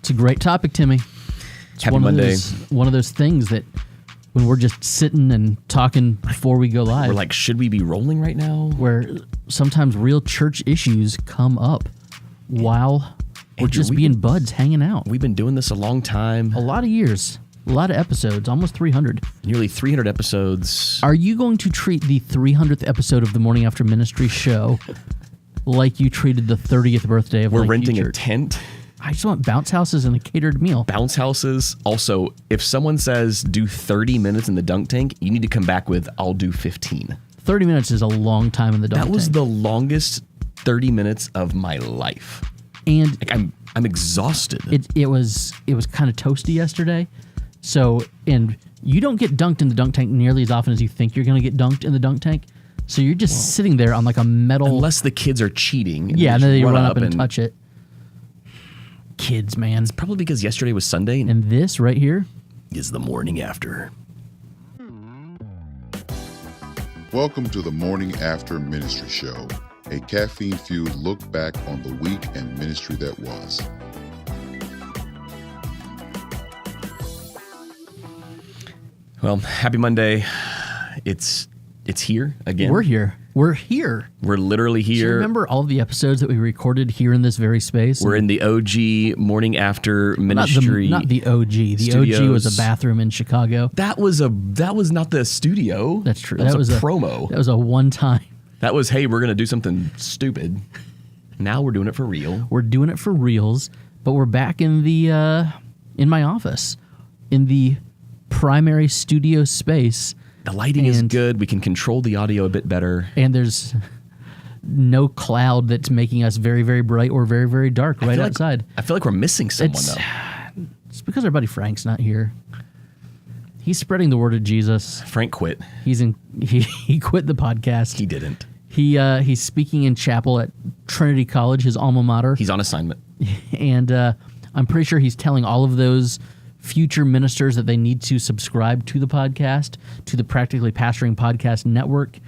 It's a great topic, Timmy. It's Happy Monday. One of those things that when we're just sitting and talking before we go live, We're like, should we be rolling right now? where sometimes real church issues come up while we're Andrew, just being buds hanging out. We've been doing this a long time. A lot of years, a lot of episodes, almost 300. Nearly 300 episodes. Are you going to treat the 300th episode of the Morning After Ministry show like you treated the 30th birthday of We're Lakeview renting a Church? tent. I just want bounce houses and a catered meal. Bounce houses. Also, if someone says do 30 minutes in the dunk tank, you need to come back with, I'll do 15. 30 minutes is a long time in the dunk That was tank. the longest 30 minutes of my life. And Like I'm exhausted. it was kind of toasty yesterday. So, and you don't get dunked in the dunk tank nearly as often as you think you're going to get dunked in the dunk tank. So you're just sitting there on like a metal. Unless the kids are cheating. Yeah, and then just they run up and touch it. Kids, man. Probably because yesterday was Sunday And this right here, is the morning after. Welcome to the Morning After Ministry Show, a caffeine-fueled look back on the week and ministry that was. Well, happy Monday. It's here again. we're here. We're here. We're literally Do you here. remember all of the episodes that we recorded here in this very space? We're in the OG morning after ministry. Not the OG. The OG Studios. was a bathroom in Chicago. That was not the studio. That's true. That was a promo. That was a one-time. That was, hey, we're gonna do something stupid. Now we're doing it for real. We're doing it for reals, but we're back in the in my office, in the primary studio space. The lighting is And- good. We can control the audio a bit better. And there's no cloud that's making us very, very bright or very, very dark right outside. I feel like we're missing someone though. It's because our buddy Frank's not here. He's spreading the word of Jesus. Frank quit. He quit the podcast. He didn't. He's speaking in chapel at Trinity College, his alma mater. He's on assignment. And I'm pretty sure he's telling all of those future ministers that they need to subscribe to the podcast, to the Practically Pastoring Podcast Network.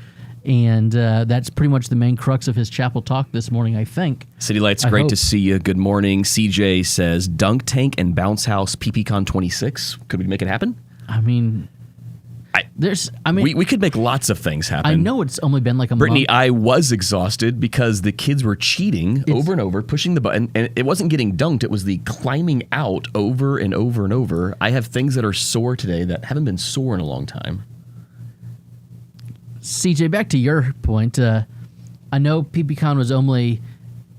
And that's pretty much the main crux of his chapel talk this morning, I think. City Lights, I great hope. to see you. Good morning. CJ says, Dunk Tank and Bounce House PPCon 26. Could we make it happen? I mean, We could make lots of things happen. I know it's only been like a Brittany, month. I was exhausted because the kids were cheating over and over, pushing the button, and it wasn't getting dunked. It was the climbing out over and over and over. I have things that are sore today that haven't been sore in a long time. CJ, back to your point. I know PPCon was only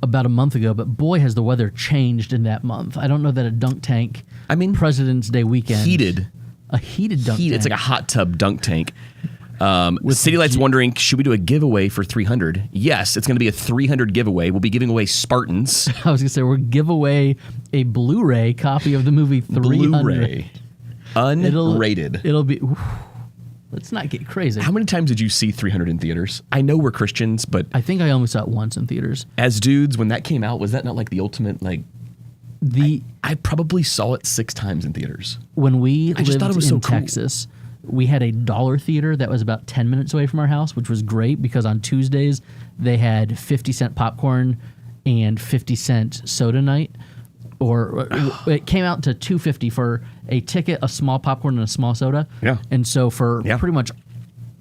about a month ago, but boy, has the weather changed in that month. I don't know that a dunk tank, President's Day weekend. A heated dunk tank. It's like a hot tub dunk tank. City Lights wondering, should we do a giveaway for 300? Yes, it's going to be a 300 giveaway. We'll be giving away Spartans. I was going to say, we'll give away a Blu-ray copy of the movie 300. Blu-ray. Unrated. It'll be... let's not get crazy. How many times did you see 300 in theaters? I know we're Christians, but... I think I only saw it once in theaters. As dudes, when that came out, was that not like the ultimate, like... I probably saw it 6 times in theaters. When we I just lived thought it was in so cool. Texas, we had a dollar theater that was about 10 minutes away from our house, which was great because on Tuesdays they had 50-cent popcorn and 50-cent soda night. Or it came out to $2.50 for a ticket, a small popcorn, and a small soda. Yeah. And so for pretty much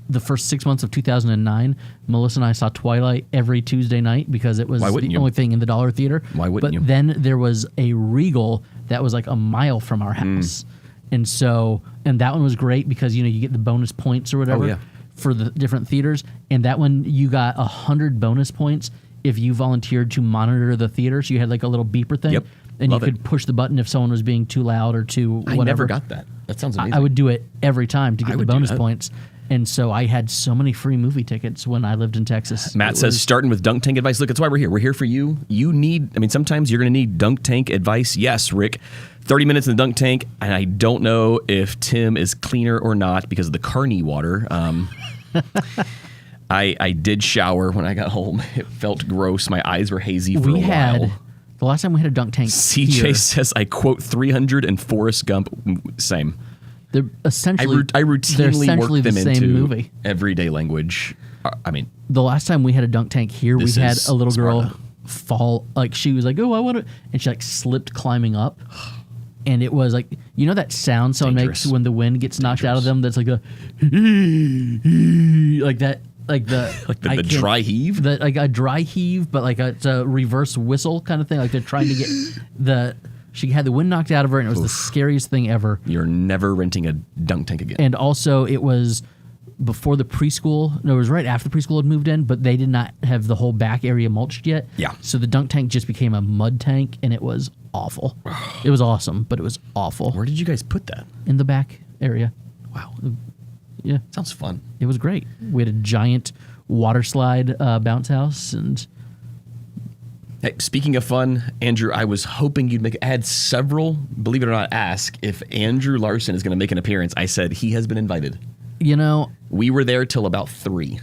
the first 6 months of 2009, Melissa and I saw Twilight every Tuesday night because it was the only thing in the dollar theater. Why wouldn't you? But then there was a Regal that was like a mile from our house. And so, and that one was great because, you get the bonus points or whatever for the different theaters. And that one, you got 100 bonus points if you volunteered to monitor the theater. So you had like a little beeper thing. Yep. And Love you could push the button if someone was being too loud or too whatever. I never got that. That sounds amazing. I would do it every time to get the would do bonus that. points. And so I had so many free movie tickets when I lived in Texas. Matt says, starting with dunk tank advice. Look, that's why we're here. We're here for you. You need, sometimes you're going to need dunk tank advice. Yes, Rick. 30 minutes in the dunk tank, and I don't know if Tim is cleaner or not because of the carny water. I did shower when I got home. It felt gross. My eyes were hazy for a while. The last time we had a dunk tank CJ here, says, I quote 300 and Forrest Gump. Same. they're essentially I routinely work them the same into movie. everyday language. The last time we had a dunk tank here, we This had is a little girl Sparta. fall. Like she was like, "Oh, I want to," and she like slipped climbing up. And it was like, you know that sound someone makes when the wind gets knocked out of them? That's like a like that, like the dry heave, like a dry heave, but like it's a reverse whistle kind of thing. Like they're trying to get she had the wind knocked out of her, and it was the scariest thing ever. You're never renting a dunk tank again. And also, it was before the preschool. No, it was right after the preschool had moved in, but they did not have the whole back area mulched yet. Yeah. So the dunk tank just became a mud tank, and it was awful. It was awesome, but it was awful. Where did you guys put that? In the back area. Wow. Yeah. Sounds fun. It was great. We had a giant water slide bounce house. And hey, speaking of fun, Andrew, I was hoping you'd I had several, believe it or not, ask if Andrew Larson is going to make an appearance. I said he has been invited. You know, we were there till about 3.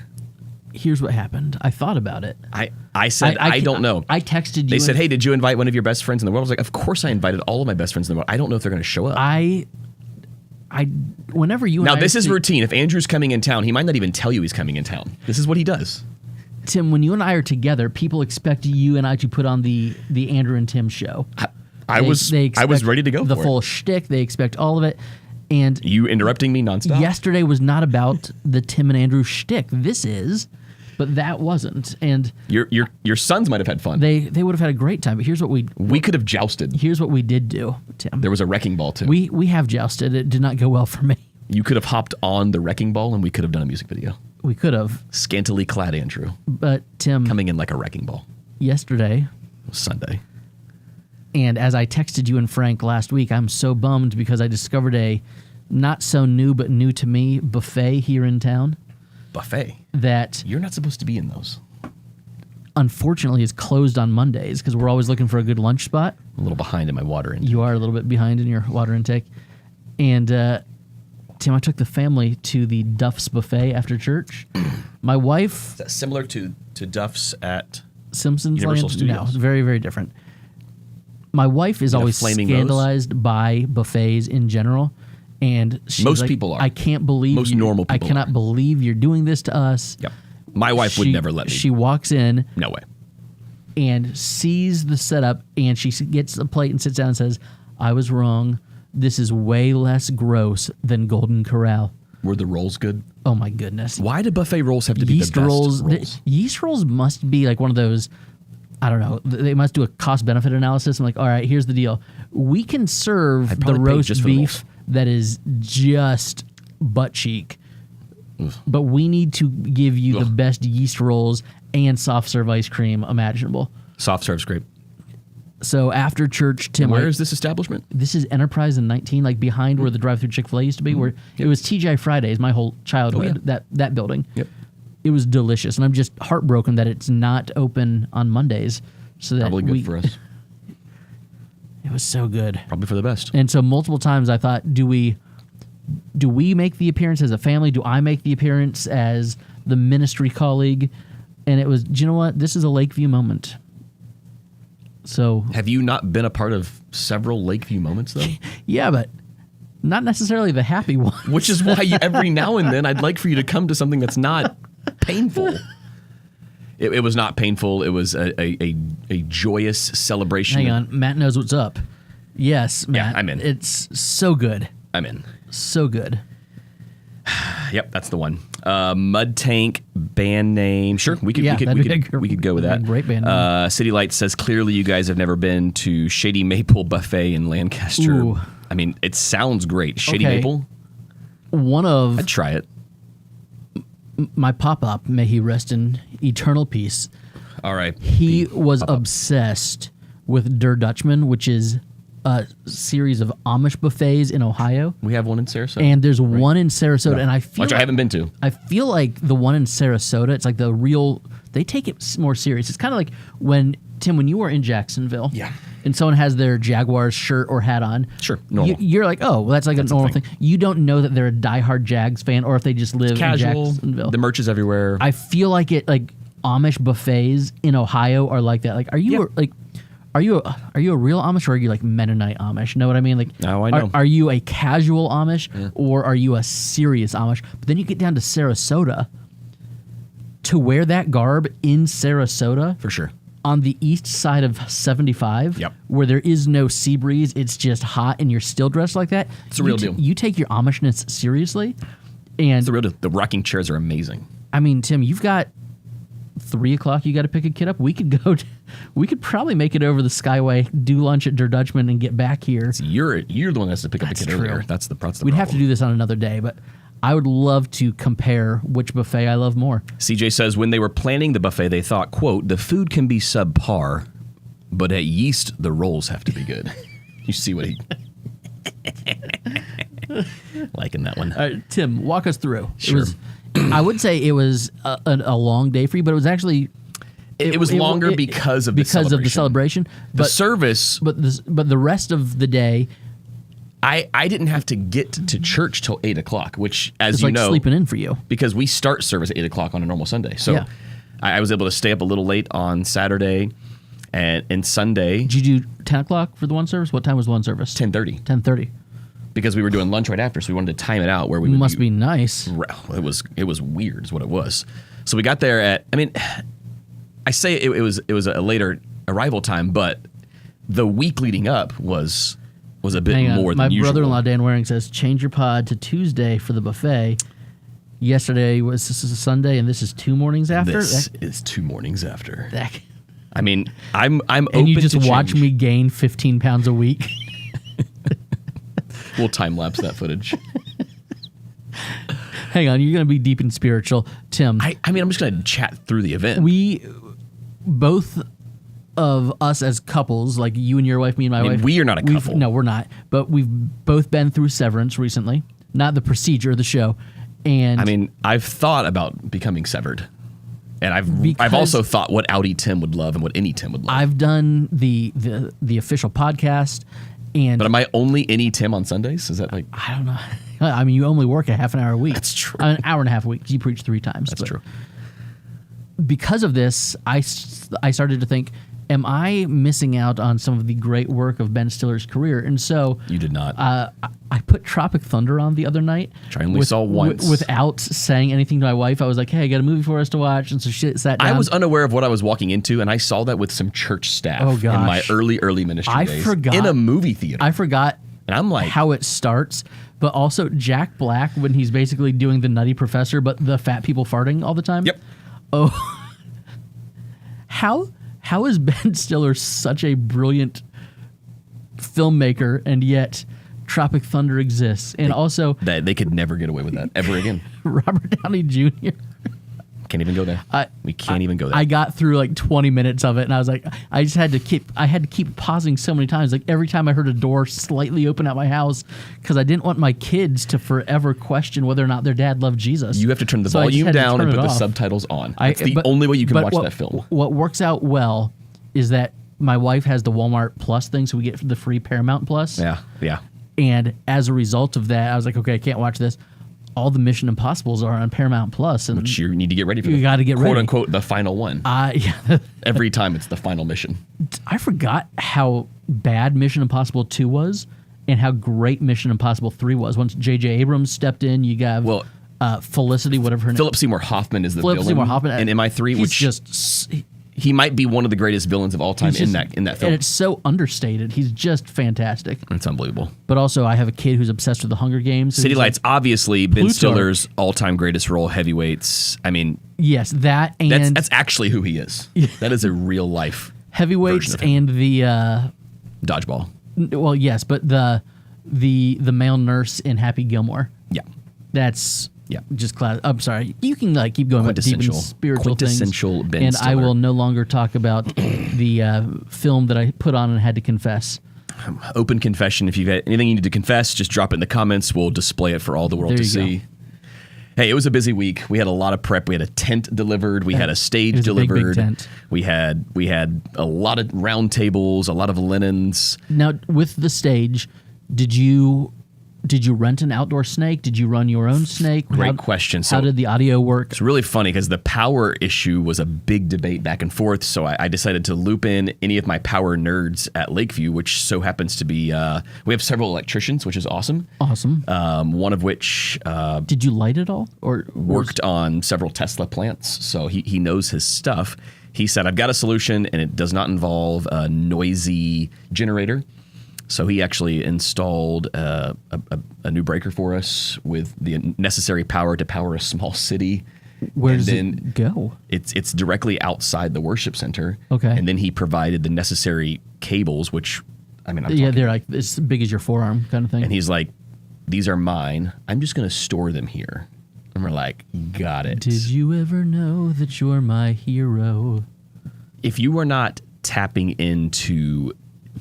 Here's what happened. I thought about it. I said, I don't know. I texted you. They said, hey, did you invite one of your best friends in the world? I was like, of course I invited all of my best friends in the world. I don't know if they're going to show up. Whenever you and now, this is routine. If Andrew's coming in town, he might not even tell you he's coming in town. This is what he does. Tim, when you and I are together, people expect you and I to put on the Andrew and Tim show. I was ready to go the for full it. Shtick. They expect all of it. And you interrupting me nonstop? Yesterday was not about the Tim and Andrew shtick. This is, but that wasn't. And your sons might have had fun. They would have had a great time. But here's what we could have jousted. Here's what we did do, Tim. There was a wrecking ball too. We have jousted. It did not go well for me. You could have hopped on the wrecking ball and we could have done a music video. We could have. Scantily clad Andrew. But Tim, coming in like a wrecking ball. Yesterday. Sunday. And as I texted you and Frank last week, I'm so bummed because I discovered a not so new but new to me buffet here in town. Buffet? That you're not supposed to be in those. Unfortunately, is closed on Mondays because we're always looking for a good lunch spot. I'm a little behind in my water intake. You are a little bit behind in your water intake. And Tim, I took the family to the Duff's Buffet after church. My wife... Is that similar to Duff's at Simpsons Universal Land? Studios? No, it's very, very different. My wife is always scandalized by buffets in general. And she's most like, people are. I can't believe most normal people I cannot believe you're doing this to us. Yep. My wife would never let me. She walks in. No way. And sees the setup, and she gets a plate and sits down and says, I was wrong. This is way less gross than Golden Corral. Were the rolls good? Oh, my goodness. Why do buffet rolls have to be the best rolls? Yeast rolls must be like one of those, I don't know, they must do a cost-benefit analysis. I'm like, all right, here's the deal. We can serve the roast beef that is just butt cheek, but we need to give you the best yeast rolls and soft serve ice cream imaginable. Soft serve's great. So after church, Tim... Where is this establishment? This is Enterprise in 19, like behind where the drive-thru Chick-fil-A used to be, where it was TGI Fridays my whole childhood, that building. Yep. It was delicious, and I'm just heartbroken that it's not open on Mondays. So that probably good for us. It was so good. Probably for the best. And so multiple times I thought, do we make the appearance as a family? Do I make the appearance as the ministry colleague? And it was, do you know what? This is a Lakeview moment. So have you not been a part of several Lakeview moments, though? Yeah, but not necessarily the happy one. Which is why every now and then I'd like for you to come to something that's not painful. It was not painful. It was a joyous celebration. Hang on. Matt knows what's up. Yes, Matt. Yeah, I'm in. It's so good. I'm in. So good. Yep, that's the one. Mud Tank band name. Sure, we could go with that. Great band name. City Lights says clearly you guys have never been to Shady Maple Buffet in Lancaster. Ooh. I mean, it sounds great. Shady Maple. I'd try it. My pop-up, may he rest in eternal peace. All right. He was obsessed with Der Dutchman, which is a series of Amish buffets in Ohio. We have one in Sarasota. And there's one in Sarasota, and I haven't been to. I feel like the one in Sarasota, it's like the real, they take it more serious. It's kind of like when, Tim, when you were in Jacksonville. Yeah. And someone has their Jaguars shirt or hat on. Sure, normal. You're like, oh, well, that's like a normal thing. You don't know that they're a diehard Jags fan or if they just live in Jacksonville. The merch is everywhere. I feel like Amish buffets in Ohio are like that. Like, are you are you a real Amish or are you like Mennonite Amish? Know what I mean? Like, oh, I know. Are you a casual Amish or are you a serious Amish? But then you get down to Sarasota. To wear that garb in Sarasota, for sure, on the east side of 75, where there is no sea breeze, it's just hot and you're still dressed like that. It's a real deal. You take your Amishness seriously. And it's the real deal. The rocking chairs are amazing. I mean, Tim, you've got 3 o'clock. You got to pick a kid up. We could probably make it over the Skyway, do lunch at Der Dutchman, and get back here. So you're the one that has to pick up the kid earlier. That's the problem. We'd have to do this on another day, but I would love to compare which buffet I love more. CJ says when they were planning the buffet, they thought, quote, the food can be subpar, but at Yeast, the rolls have to be good. You see what he... Liking that one. All right, Tim, walk us through. Sure. I would say it was a long day for you, but it was actually... It was longer because of the celebration. The service... But the rest of the day... I didn't have to get to church till 8 o'clock, which, as you know... It's like sleeping in for you. Because we start service at 8 o'clock on a normal Sunday. So I was able to stay up a little late on Saturday and Sunday. Did you do 10 o'clock for the one service? What time was one service? 10:30. 10:30. Because we were doing lunch right after, so we wanted to time it out where we would must be nice. It was weird is what it was. So we got there at, I mean, I say it was a later arrival time, but the week leading up was a bit more than usual. My brother-in-law Dan Waring says, change your pod to Tuesday for the buffet. Yesterday was Sunday, and this is 2 mornings after? This is 2 mornings after. That, I mean, I'm open to and you just change. watch me gain 15 pounds a week. We'll time-lapse that footage. Hang on, you're going to be deep and spiritual. Tim. I mean, I'm just going to chat through the event. We, both of us as couples, like you and your wife, me and my wife. We are not a couple. No, we're not. But we've both been through Severance recently. Not the procedure, the show. And I mean, I've thought about becoming severed. And I've also thought what Audi Tim would love and what any Tim would love. I've done the official podcast. But am I only any Tim on Sundays? Is that like... I don't know. I mean, you only work a half an hour a week. That's true. An hour and a half a week because you preach 3 times. That's true. Because of this, I started to think, am I missing out on some of the great work of Ben Stiller's career? And so... You did not. I put Tropic Thunder on the other night. Which I only saw once. Without saying anything to my wife. I was like, hey, I got a movie for us to watch. And so she sat down. I was unaware of what I was walking into, and I saw that with some church staff in my early ministry days. Forgot. In a movie theater. I forgot and I'm like, how it starts. But also Jack Black when he's basically doing the Nutty Professor, but the fat people farting all the time. Yep. Oh. How is Ben Stiller such a brilliant filmmaker, and yet Tropic Thunder exists? And also... They could never get away with that ever again. Robert Downey Jr. Can't even go there. We can't even go there. I got through like 20 minutes of it, and I was like, I had to keep pausing so many times. Like every time I heard a door slightly open at my house, because I didn't want my kids to forever question whether or not their dad loved Jesus. You have to turn the volume down and put the subtitles on. That's the only way you can watch that film. What works out well is that my wife has the Walmart Plus thing, so we get the free Paramount Plus. Yeah. And as a result of that, I was like, okay, I can't watch this. All the Mission Impossibles are on Paramount Plus, and which you need to get ready for. You got to get ready, quote unquote, the final one. Yeah. Every time it's the final mission. I forgot how bad Mission Impossible 2 was, and how great Mission Impossible 3 was. Once J.J. Abrams stepped in, you got Felicity, whatever her name. Philip Seymour Hoffman is the villain. Philip Seymour Hoffman in MI3, which he might be one of the greatest villains of all time in that film. And it's so understated. He's just fantastic. It's unbelievable. But also, I have a kid who's obsessed with the Hunger Games. City Lights, obviously, Ben Stiller's all-time greatest role, Heavyweights. I mean... Yes, that and... That's actually who he is. That is a real-life Heavyweights and the... Dodgeball. Well, yes, but the male nurse in Happy Gilmore. Yeah. That's... Yeah, just class. I'm sorry. You can keep going with deep and spiritual things. Quintessential Ben and Stiller. I will no longer talk about the film that I put on and had to confess. Open confession. If you've had anything you need to confess, just drop it in the comments. We'll display it for all the world to see. Hey, it was a busy week. We had a lot of prep. We had a tent delivered. We had a stage delivered. Big tent. We had a lot of round tables, a lot of linens. Now, with the stage, did you Did you rent an outdoor snake? Did you run your own snake? Great question. How did the audio work? It's really funny because the power issue was a big debate back and forth. So I decided to loop in any of my power nerds at Lakeview, which so happens to be, we have several electricians, which is awesome. Awesome. One of which did you light it all? Or worked on several Tesla plants. So he knows his stuff. He said, I've got a solution and it does not involve a noisy generator. So he actually installed a new breaker for us with the necessary power to power a small city. Where does it go? It's directly outside the worship center. Okay. And then he provided the necessary cables, which, I mean, they're like as big as your forearm kind of thing. And he's like, these are mine. I'm just going to store them here. And we're like, got it. Did you ever know that you're my hero? If you are not tapping into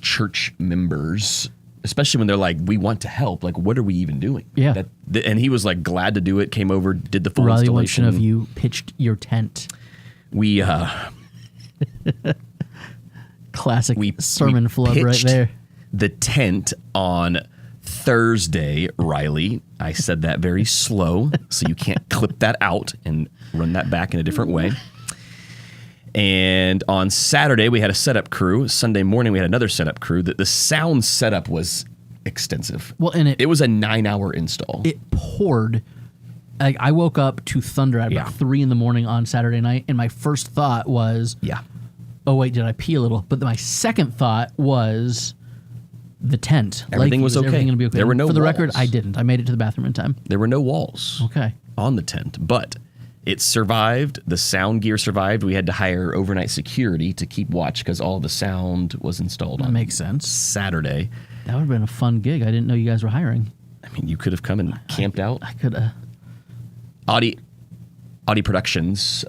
church members, especially when they're like, we want to help, like, what are we even doing? Yeah. And he was like glad to do it, came over, did the full Riley, installation. one of you pitched your tent. We classic sermon flub right there. The tent on Thursday, Riley. I said that very slow, so you can't clip that out and run that back in a different way. And on Saturday, we had a setup crew. Sunday morning, we had another setup crew. The sound setup was extensive. Well, and it was a 9-hour install. It poured. I woke up to thunder at about 3 a.m. on Saturday night, and my first thought was, oh, wait, did I pee a little? But my second thought was the tent. Everything was okay. Everything going to be okay? There were no For the walls. record, I didn't. I made it to the bathroom in time. There were no walls on the tent, but it survived. The sound gear survived. We had to hire overnight security to keep watch because all the sound was installed on makes sense. Saturday. That would have been a fun gig. I didn't know you guys were hiring. I mean, you could have come and camped out. I could have. Audi Productions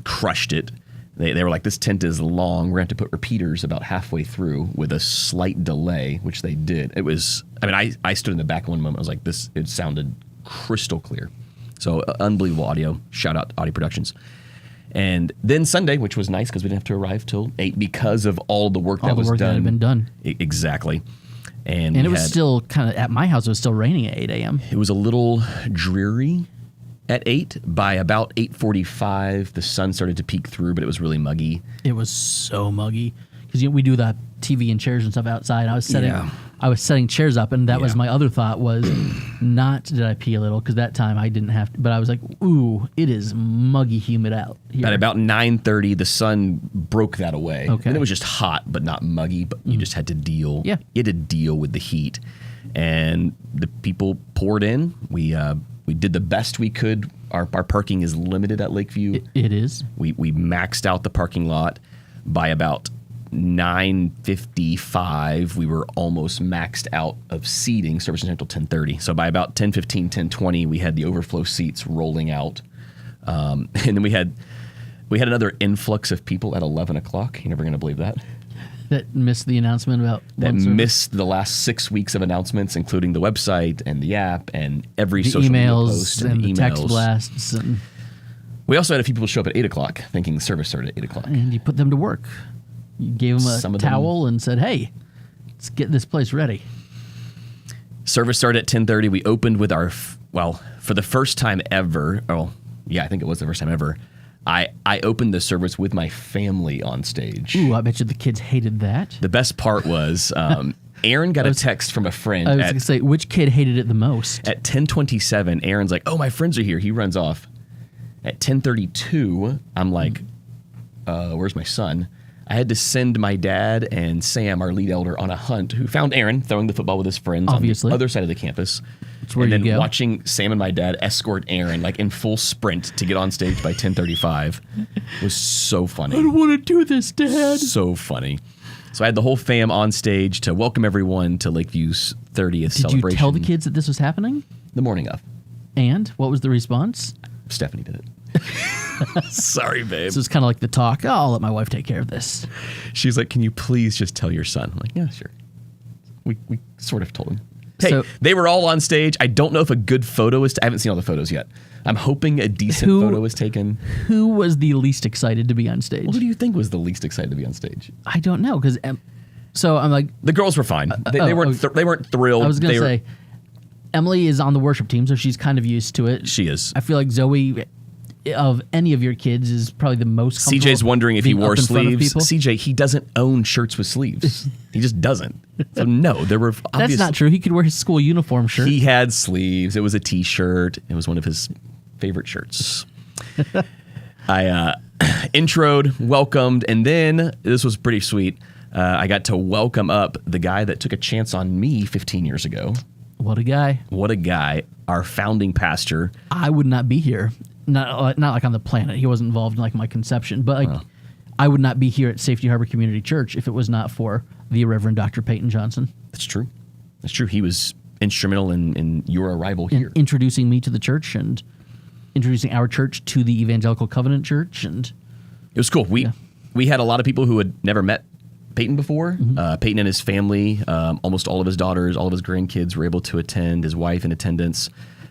crushed it. They were like, this tent is long. We're going to have to put repeaters about halfway through with a slight delay, which they did. It was, I mean, I stood in the back one moment. I was like, it sounded crystal clear. So unbelievable audio. Shout out Audi Productions. And then Sunday, which was nice because we didn't have to arrive till 8 because of all the work that was done. That had been done. Exactly. And it was still kind of, at my house, it was still raining at 8 a.m. It was a little dreary at 8. By about 8:45, the sun started to peek through, but it was really muggy. It was so muggy because we do the TV and chairs and stuff outside. I was setting chairs up, and that was my other thought was not did I pee a little because that time I didn't have to, but I was like, ooh, it is muggy, humid out here. At about 9:30, the sun broke that away. Okay. And it was just hot, but not muggy, but you just had to deal. Yeah. You had to deal with the heat. And the people poured in. We did the best we could. Our parking is limited at Lakeview. It is. We maxed out the parking lot. By about 9:55, we were almost maxed out of seating, service until 10:30. So by about 10:15, 10:20, we had the overflow seats rolling out. And then we had another influx of people at 11 o'clock. You're never going to believe that. That missed the announcement about that missed the last 6 weeks of announcements, including the website and the app and every social media post and the text blasts. And we also had a few people show up at 8 o'clock thinking the service started at 8 o'clock. And you put them to work. You gave them a towel and said, hey, let's get this place ready. Service started at 10:30. We opened with for the first time ever, I think it was the first time ever, I opened the service with my family on stage. Ooh, I bet you the kids hated that. The best part was Aaron got a text from a friend. I was going to say, which kid hated it the most? At 10:27, Aaron's like, oh, my friends are here. He runs off. At 10:32, I'm like, where's my son? I had to send my dad and Sam, our lead elder, on a hunt, who found Aaron throwing the football with his friends on the other side of the campus. That's where and then you go. Watching Sam and my dad escort Aaron like in full sprint to get on stage by 10:35 was so funny. I don't want to do this, Dad. So funny. So I had the whole fam on stage to welcome everyone to Lakeview's 30th celebration. Did you tell the kids that this was happening? The morning of. And what was the response? Stephanie did it. Sorry, babe. So it's kind of like the talk. Oh, I'll let my wife take care of this. She's like, can you please just tell your son? I'm like, yeah, sure. We sort of told him. Hey, they were all on stage. I don't know if a good photo is. I haven't seen all the photos yet. I'm hoping a decent photo was taken. Who was the least excited to be on stage? Well, who do you think was the least excited to be on stage? I don't know because. So I'm like, the girls were fine. They weren't thrilled. I was gonna say, Emily is on the worship team, so she's kind of used to it. She is. I feel like Zoe, of any of your kids, is probably the most comfortable. CJ's wondering if he wore sleeves. people. CJ, he doesn't own shirts with sleeves. He just doesn't. So no, there were obvious. That's not true. He could wear his school uniform shirt. He had sleeves. It was a T-shirt. It was one of his favorite shirts. I introed, welcomed, and then this was pretty sweet. I got to welcome up the guy that took a chance on me 15 years ago. What a guy. What a guy. Our founding pastor. I would not be here. Not like on the planet. He wasn't involved in like my conception, but like I would not be here at Safety Harbor Community Church if it was not for the Reverend Dr. Peyton Johnson. That's true. That's true. He was instrumental in your arrival here. Introducing me to the church and introducing our church to the Evangelical Covenant Church. And it was cool. We had a lot of people who had never met Peyton before. Peyton and his family, almost all of his daughters, all of his grandkids were able to attend. His wife in attendance.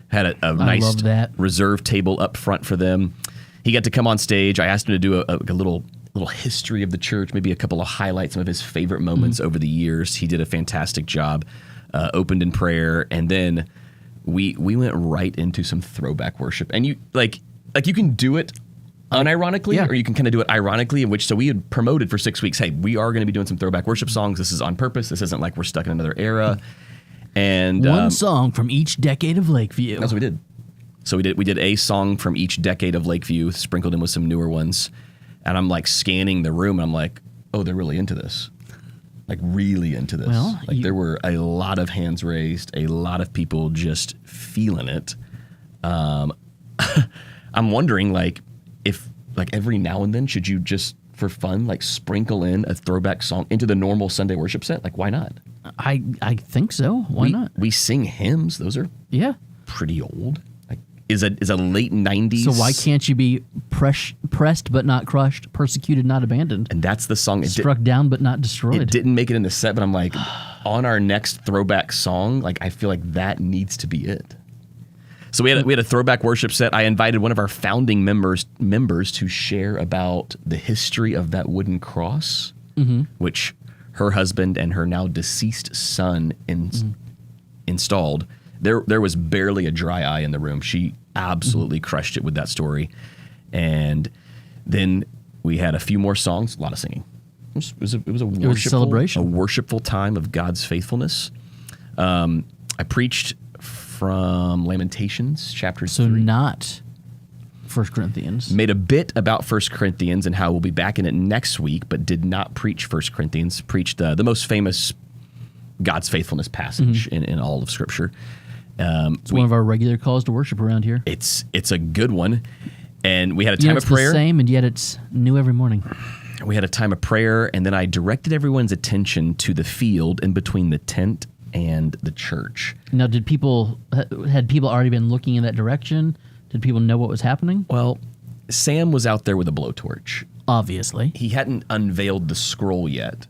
Had a nice reserve table up front for them. He got to come on stage. I asked him to do a little history of the church, maybe a couple of highlights, some of his favorite moments over the years. He did a fantastic job. Opened in prayer, and then we went right into some throwback worship. And you like you can do it unironically, or you can kind of do it ironically. So we had promoted for 6 weeks. Hey, we are going to be doing some throwback worship songs. This is on purpose. This isn't like we're stuck in another era. And one song from each decade of Lakeview. That's what we did. So we did a song from each decade of Lakeview, sprinkled in with some newer ones. And I'm like scanning the room, and I'm like, oh, they're really into this. Like really into this. Well, there were a lot of hands raised, a lot of people just feeling it. I'm wondering if every now and then should you just for fun sprinkle in a throwback song into the normal Sunday worship set? Why not? I think so. Why not? We sing hymns. Those are pretty old. Is a late 90s. So why can't you be pressed but not crushed, persecuted not abandoned? And that's the song. Struck down but not destroyed. It didn't make it in the set, but I'm like, on our next throwback song, I feel like that needs to be it. So we had a throwback worship set. I invited one of our founding members to share about the history of that wooden cross, which her husband and her now deceased son installed. There was barely a dry eye in the room. She absolutely crushed it with that story. And then we had a few more songs, a lot of singing. It was a celebration, a worshipful time of God's faithfulness. I preached from Lamentations chapter 3. So not 1 Corinthians. Made a bit about 1 Corinthians and how we'll be back in it next week, but did not preach 1 Corinthians. Preached the most famous God's faithfulness passage in all of Scripture. It's one of our regular calls to worship around here. It's a good one. And we had a time of prayer. It's the same, and yet it's new every morning. We had a time of prayer, and then I directed everyone's attention to the field in between the tent and the church. Now, had people already been looking in that direction? Did people know what was happening? Well, Sam was out there with a blowtorch. Obviously. He hadn't unveiled the scroll yet.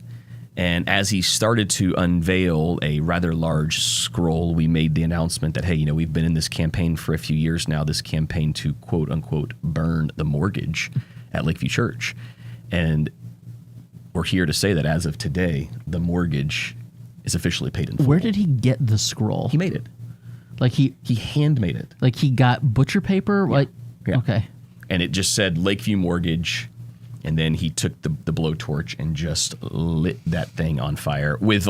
And as he started to unveil a rather large scroll, we made the announcement that, hey, we've been in this campaign for a few years now, this campaign to, quote unquote, burn the mortgage at Lakeview Church. And we're here to say that as of today, the mortgage is officially paid in full. Where did he get the scroll? He made it. He handmade it. Like he got butcher paper? Yeah. Okay. And it just said Lakeview Mortgage. And then he took the blowtorch and just lit that thing on fire with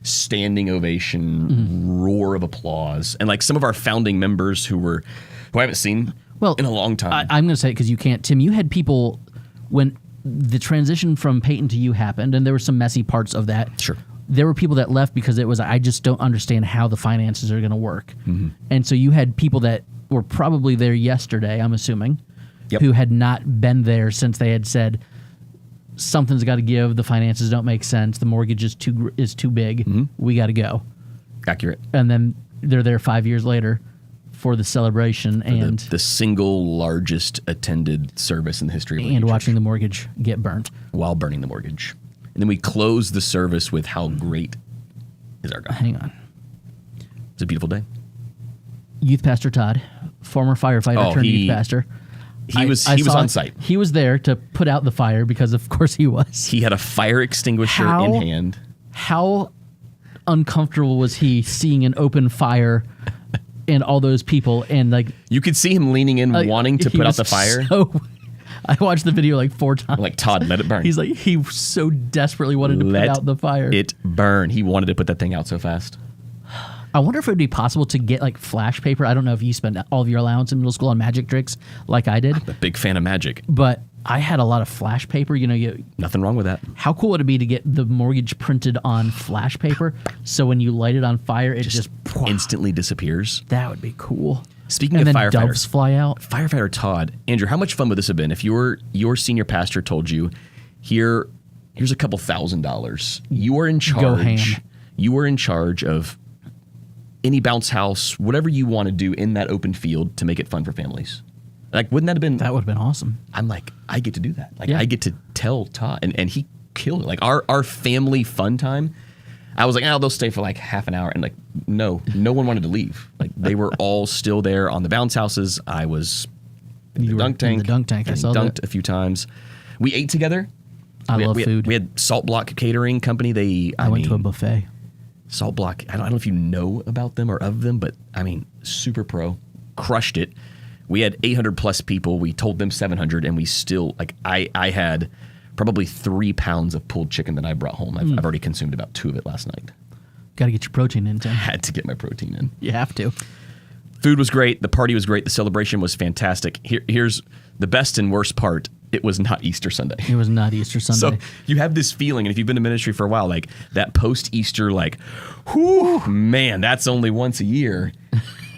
standing ovation, roar of applause. And some of our founding members who I haven't seen in a long time. I'm going to say it because you can't. Tim, you had people when the transition from Peyton to you happened, and there were some messy parts of that. Sure. There were people that left because it was, I just don't understand how the finances are going to work. And so you had people that were probably there yesterday, I'm assuming, who had not been there since they had said, something's got to give, the finances don't make sense, the mortgage is too big, we got to go. Accurate. And then they're there 5 years later for the celebration and the single largest attended service in the history of and watching the mortgage get burnt. While burning the mortgage. And then we closed the service with how great is our God. Hang on. It's a beautiful day. Youth Pastor Todd, former firefighter turned youth pastor. He was on site. He was there to put out the fire because, of course, he was. He had a fire extinguisher in hand. How uncomfortable was he seeing an open fire and all those people, and like you could see him leaning in, wanting to put out the fire. I watched the video like 4 times. Like, Todd, let it burn. He's like, he so desperately wanted to put out the fire. It burn. He wanted to put that thing out so fast. I wonder if it would be possible to get like flash paper. I don't know if you spent all of your allowance in middle school on magic tricks like I did. I'm a big fan of magic. But I had a lot of flash paper. Nothing wrong with that. How cool would it be to get the mortgage printed on flash paper so when you light it on fire, it just instantly disappears? That would be cool. Speaking and of then firefighters, doves fly out. Firefighter Todd, Andrew, how much fun would this have been if your senior pastor told you, here's a couple $1,000. You are in charge. Go ham. You are in charge of any bounce house, whatever you want to do in that open field to make it fun for families. Like, wouldn't that have been? That would have been awesome. I'm like, I get to do that. Like, I get to tell Todd, and he killed it. Like our family fun time. I was like, they'll stay for like half an hour, and like, no one wanted to leave. Like, they were all still there on the bounce houses. I was in the dunk tank. In the dunk tank, I saw dunked that. a few times. We ate together. I love food. We had Salt Block Catering Company. I went to a buffet. Salt Block. I don't know if you know about them or of them, but I mean, super pro, crushed it. We had 800 plus people. We told them 700, and we still I had probably 3 pounds of pulled chicken that I brought home. I've already consumed about 2 of it last night. Got to get your protein in, Tim. Had to get my protein in. You have to. Food was great. The party was great. The celebration was fantastic. Here's the best and worst part. It was not Easter Sunday. It was not Easter Sunday. So you have this feeling, and if you've been in ministry for a while, like that post-Easter, like, whew, man, that's only once a year.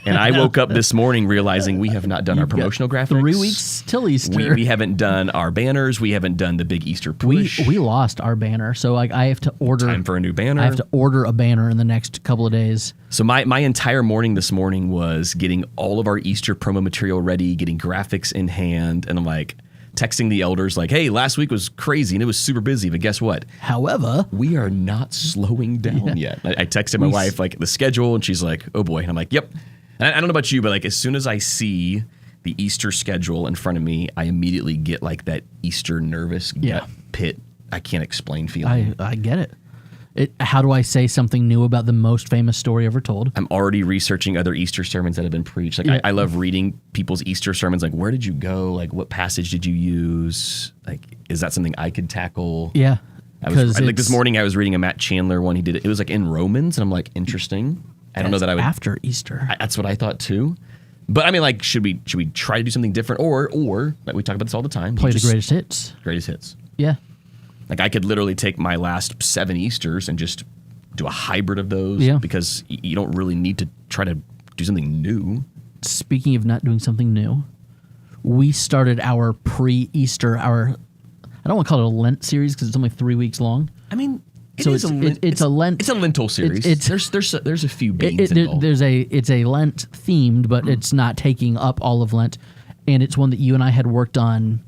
And I woke up this morning realizing we have not done our promotional graphics. 3 weeks till Easter. We haven't done our banners. We haven't done the big Easter push. We lost our banner, so like I have to order. Time for a new banner. I have to order a banner in the next couple of days. So my entire morning this morning was getting all of our Easter promo material ready, getting graphics in hand, and I'm like texting the elders like, hey, last week was crazy and it was super busy, but guess what? However, we are not slowing down yet. I texted my wife like the schedule, and she's like, oh boy. And I'm like, yep. And I don't know about you, but like as soon as I see the Easter schedule in front of me, I immediately get like that Easter nervous gut pit. I can't explain feeling. I get it. How do I say something new about the most famous story ever told? I'm already researching other Easter sermons that have been preached. Like I love reading people's Easter sermons. Like, where did you go? Like, what passage did you use? Like, is that something I could tackle? Yeah. Like this morning, I was reading a Matt Chandler one. He did it. It was like in Romans, and I'm like, interesting. I don't know that I would after Easter. That's what I thought too. But I mean, like, should we try to do something different, or like we talk about this all the time? Play the greatest hits. Greatest hits. Yeah. Like I could literally take my last 7 Easters and just do a hybrid of those. Yeah. Because you don't really need to try to do something new. Speaking of not doing something new, we started our pre-Easter, I don't want to call it a Lent series because it's only 3 weeks long. I mean, it's a Lent. It's a lentil series. There's a few beans involved. It's a Lent themed, but it's not taking up all of Lent, and it's one that you and I had worked on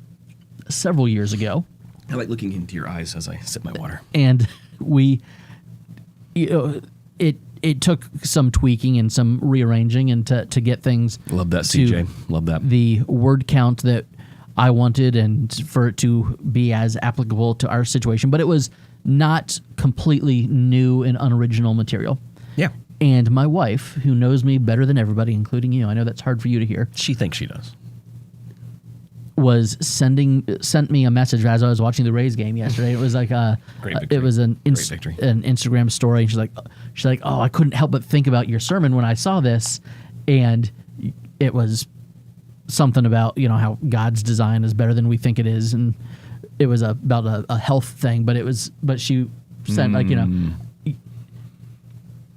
several years ago. I like looking into your eyes as I sip my water. And it took some tweaking and some rearranging and to get things. Love that, CJ. Love that. The word count that I wanted and for it to be as applicable to our situation, but it was not completely new and unoriginal material. Yeah. And my wife, who knows me better than everybody, including you, I know that's hard for you to hear. She thinks she does. Sent me a message as I was watching the Rays game yesterday. It was like it was an Instagram story. And she's like, oh, I couldn't help but think about your sermon when I saw this, and it was something about how God's design is better than we think it is, and it was about a health thing. But she said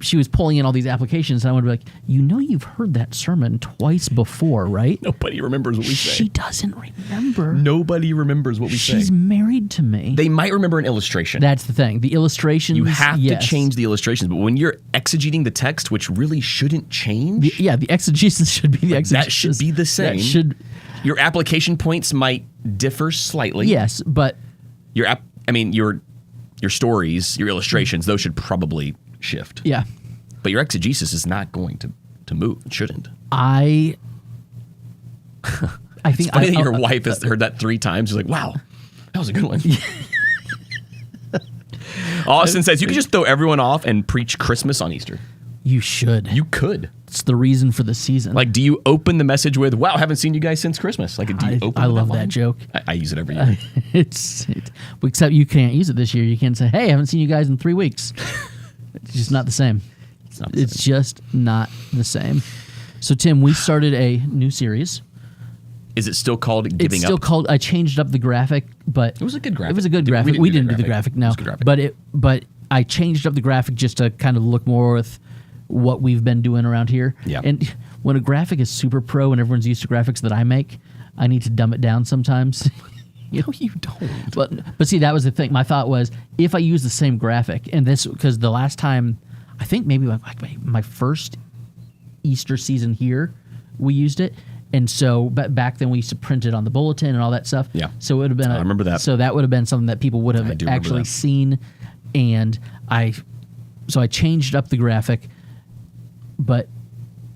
she was pulling in all these applications, and I would be like, you've heard that sermon twice before, right? Nobody remembers what we say. She doesn't remember. Nobody remembers what we say. She's married to me. They might remember an illustration. That's the thing. The illustrations. You have to change the illustrations, but when you're exegeting the text, which really shouldn't change. The exegesis should be the exegesis. That should be the same. Your application points might differ slightly. Yes, but your stories, your illustrations, those should probably shift. Yeah. But your exegesis is not going to move. It shouldn't. I think it's funny that your wife has heard that 3 times. She's like, wow, that was a good one. Austin says you could just throw everyone off and preach Christmas on Easter. You should. You could. It's the reason for the season. Like, do you open the message with, wow, haven't seen you guys since Christmas? Like, do you open I love that joke. I use it every year. Except you can't use it this year. You can't say, hey, I haven't seen you guys in 3 weeks. It's just not the same. It's just not the same. So, Tim, we started a new series. Is it still called Giving Up? It's still called, I changed up the graphic, but... It was a good graphic. It was a good graphic. We didn't do the graphic, no. It was a good graphic. But I changed up the graphic just to kind of look more with what we've been doing around here. Yeah. And when a graphic is super pro and everyone's used to graphics that I make, I need to dumb it down sometimes. No, you don't. But see, that was the thing. My thought was, if I use the same graphic, and this, because the last time, I think maybe like my first Easter season here, we used it. And so back then we used to print it on the bulletin and all that stuff. Yeah. So it would have been. I remember that. So that would have been something that people would have actually seen. And I changed up the graphic, but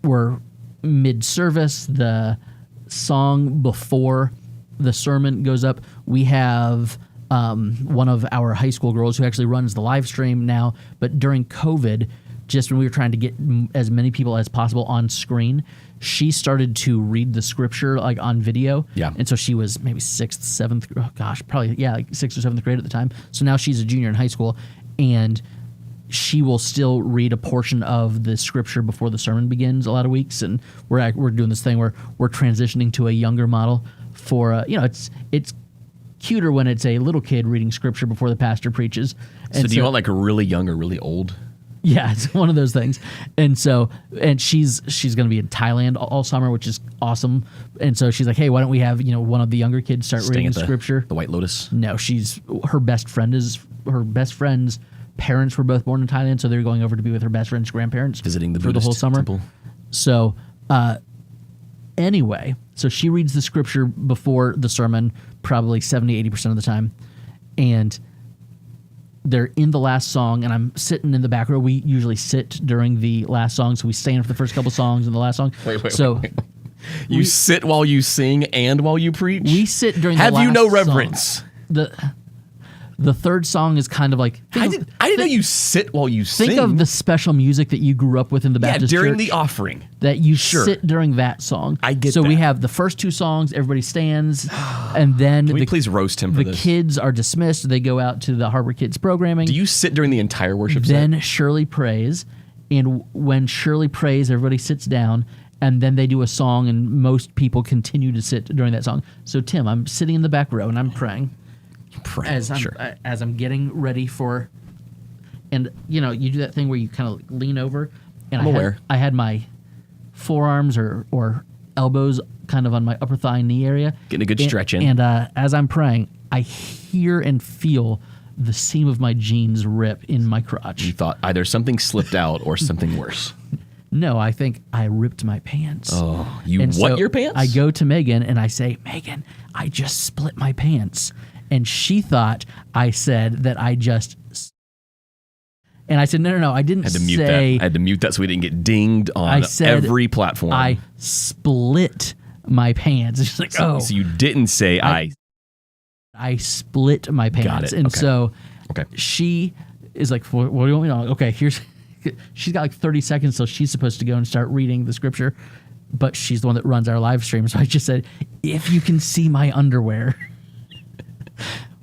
we're mid-service. The song before the sermon goes up, we have one of our high school girls who actually runs the live stream now. But during COVID, just when we were trying to get as many people as possible on screen, she started to read the scripture like on video. Yeah. And so she was maybe 6th, 7th, like 6th or 7th grade at the time. So now she's a junior in high school, and she will still read a portion of the scripture before the sermon begins a lot of weeks. And we're doing this thing where we're transitioning to a younger model for, it's cuter when it's a little kid reading scripture before the pastor preaches. And so do you want like a really young or really old? Yeah, it's one of those things. And so, and she's going to be in Thailand all summer, which is awesome. And so she's like, hey, why don't we have, one of the younger kids start reading the scripture? The White Lotus? No, her best friend's parents were both born in Thailand, so they're going over to be with her best friend's grandparents. Visiting the for Buddhist the whole summer. temple. So, anyway, so she reads the scripture before the sermon, probably 70-80% of the time. And they're in the last song, and I'm sitting in the back row. We usually sit during the last song, so we stand for the first couple songs and the last song. Wait. You sit while you sing and while you preach? We sit during the last song. Have you no song. reverence? The third song is kind of like... I didn't know you sit while you sing. Think of the special music that you grew up with in the Baptist during church. the offering. That you sit during that song. I get so that. we have the first two songs, everybody stands, and then... Can we please roast him for this? The kids are dismissed. They go out to the Harbor Kids programming. Do you sit during the entire worship set? Then Shirley prays, and when Shirley prays, everybody sits down, and then they do a song, and most people continue to sit during that song. So, Tim, I'm sitting in the back row, and I'm praying. As I'm getting ready for, and you do that thing where you kind of lean over, and I'm aware. I had my forearms or elbows kind of on my upper thigh knee area, getting a good stretch in. And as I'm praying, I hear and feel the seam of my jeans rip in my crotch. You thought either something slipped out or something worse. No, I think I ripped my pants. Oh, your pants? I go to Megan and I say, Megan, I just split my pants. And she thought I said that I just... And I said, no, I didn't say... I had to mute that so we didn't get dinged on every platform. I split my pants. She's like, So you didn't say I split my pants. Got it. And okay. so okay. She is like, what do you want me to know? Okay, she's got like 30 seconds till she's supposed to go and start reading the scripture. But she's the one that runs our live stream. So I just said, if you can see my underwear...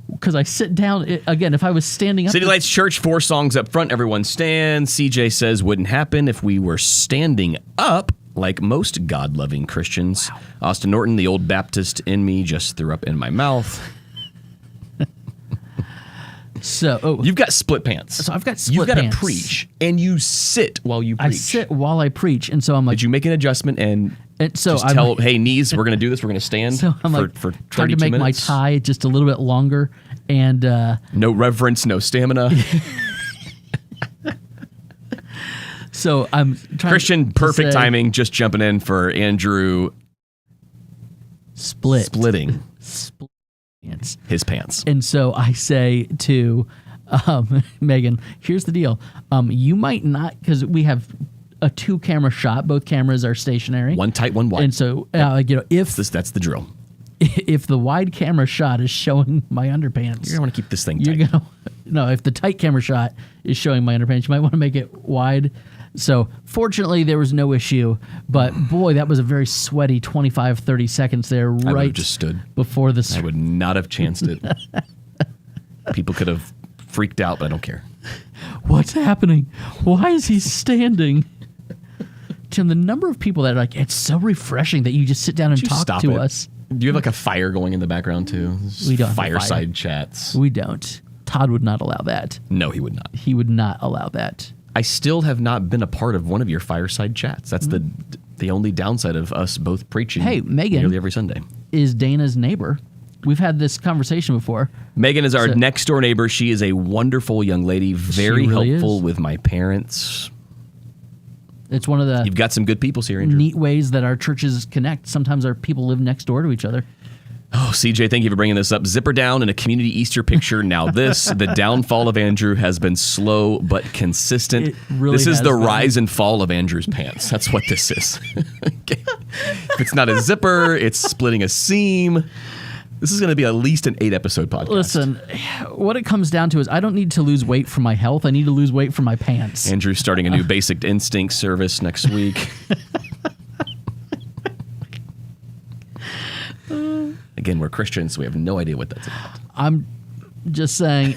Because I sit down, again, if I was standing up... City Lights Church, 4 songs up front, everyone stands. CJ says, wouldn't happen if we were standing up like most God-loving Christians. Wow. Austin Norton, the old Baptist in me, just threw up in my mouth. You've got split pants. So I've got split You've pants. got to preach, and you sit while you preach. I sit while I preach, and so I'm like... Did you make an adjustment and so just tell, hey, knees, we're going to do this, we're going to stand so I'm for 32 minutes? Trying to make my tie just a little bit longer, and... no reverence, no stamina. So I'm trying Christian, perfect timing, just jumping in for Andrew... Splitting. His pants. And so I say to Megan, here's the deal. You might not, because we have a 2-camera shot. Both cameras are stationary. One tight, one wide. And so, if... That's the drill. If the wide camera shot is showing my underpants... You're going to want to keep this thing tight. No, if the tight camera shot is showing my underpants, you might want to make it wide. So fortunately, there was no issue. But boy, that was a very sweaty 25, 30 seconds there, I right just stood. before the. I would not have chanced it. People could have freaked out, but I don't care. What's happening? Why is he standing? Tim, the number of people that are like, it's so refreshing that you just sit down and talk to us. Do you have like a fire going in the background too? We don't have Fireside fire. chats. We don't. Todd would not allow that. No, he would not. He would not allow that. I still have not been a part of one of your fireside chats. That's the only downside of us both preaching. Hey, Megan nearly every Sunday is Dana's neighbor. We've had this conversation before. Megan is our next door neighbor. She is a wonderful young lady, very really helpful is. with my parents. It's one of the You've got some good people here, Andrew. neat ways that our churches connect. Sometimes our people live next door to each other. Oh, CJ, thank you for bringing this up. Zipper down in a community Easter picture. Now the downfall of Andrew has been slow but consistent. It really this is has the been. rise and fall of Andrew's pants. That's what this is. Okay. If it's not a zipper, it's splitting a seam. This is going to be at least an 8-episode podcast. Listen, what it comes down to is I don't need to lose weight for my health. I need to lose weight for my pants. Andrew's starting a new Basic Instinct service next week. Again, we're Christians, so we have no idea what that's about. I'm just saying,